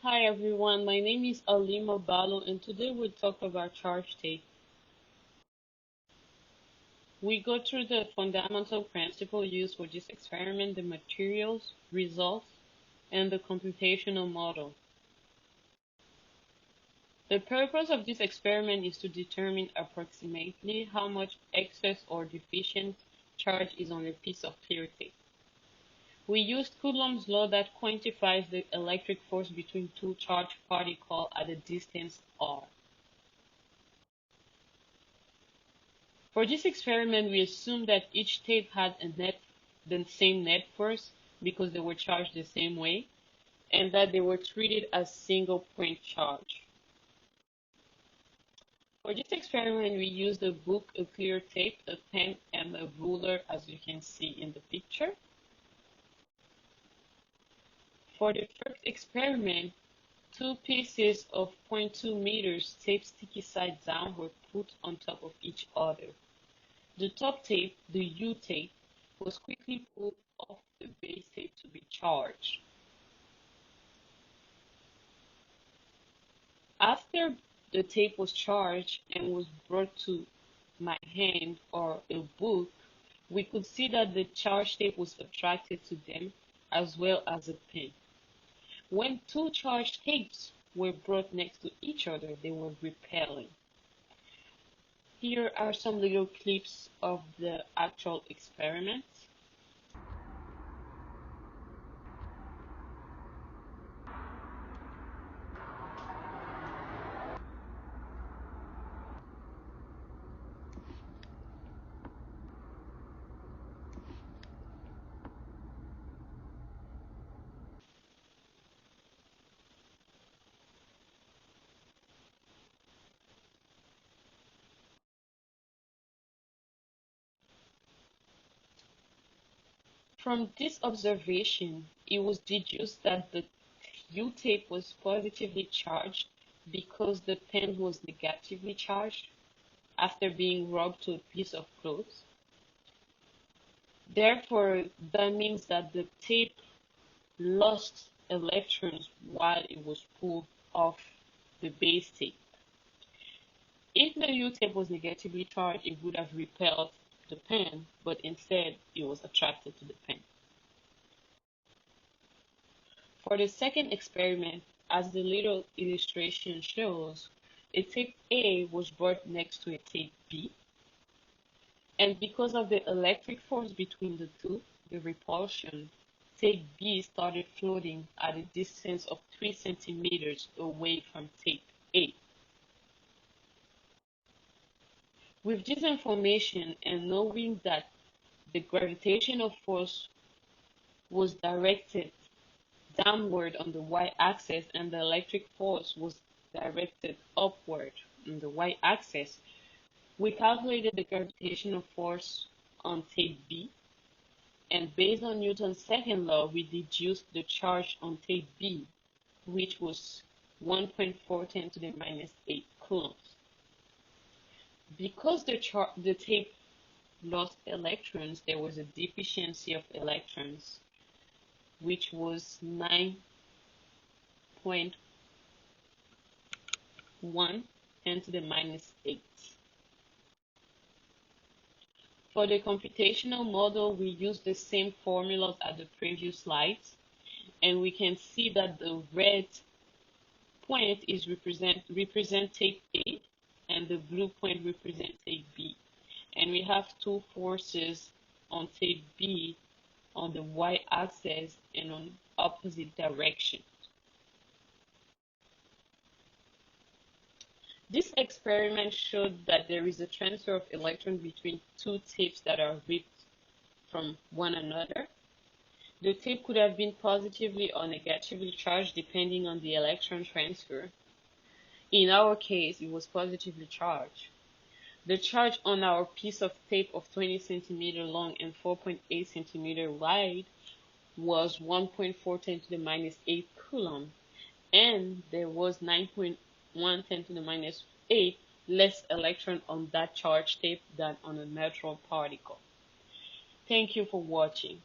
Hi everyone, my name is Alima Balo and today we'll talk about charge tape. We go through the fundamental principle used for this experiment, the materials, results, and the computational model. The purpose of this experiment is to determine approximately how much excess or deficient charge is on a piece of clear tape. We used Coulomb's law that quantifies the electric force between two charged particles at a distance r. For this experiment, we assumed that each tape had the same net force because they were charged the same way, and that they were treated as single point charge. For this experiment, we used a book, a clear tape, a pen, and a ruler, as you can see in the picture. For the first experiment, two pieces of 0.2 meters tape sticky side down were put on top of each other. The top tape, the U tape, was quickly pulled off the base tape to be charged. After the tape was charged and was brought to my hand or a book, we could see that the charged tape was attracted to them as well as a pen. When two charged tapes were brought next to each other, they were repelling. Here are some little clips of the actual experiment. From this observation, it was deduced that the U-tape was positively charged because the pen was negatively charged after being rubbed to a piece of cloth. Therefore, that means that the tape lost electrons while it was pulled off the base tape. If the U-tape was negatively charged, it would have repelled the pen, but instead it was attracted to the pen. For the second experiment, as the little illustration shows, a tape A was brought next to a tape B, and because of the electric force between the two, the repulsion, tape B started floating at a distance of 3 centimeters away from tape A. With this information and knowing that the gravitational force was directed downward on the y-axis and the electric force was directed upward on the y-axis, we calculated the gravitational force on tape B, and based on Newton's second law, we deduced the charge on tape B, which was 1.410 to the minus 8 coulombs. Because the tape lost electrons, there was a deficiency of electrons, which was 9.1 10 to the minus 8. For the computational model, we use the same formulas as the previous slides, and we can see that the red point is represent tape A, and the blue point represents tape B. And we have two forces on tape B on the y-axis and on opposite directions. This experiment showed that there is a transfer of electrons between two tapes that are ripped from one another. The tape could have been positively or negatively charged depending on the electron transfer. In our case, it was positively charged. The charge on our piece of tape of 20 centimeter long and 4.8 centimeter wide was 1.410 to the minus 8 coulomb, and there was 9.110 to the minus 8 less electron on that charged tape than on a neutral particle. Thank you for watching.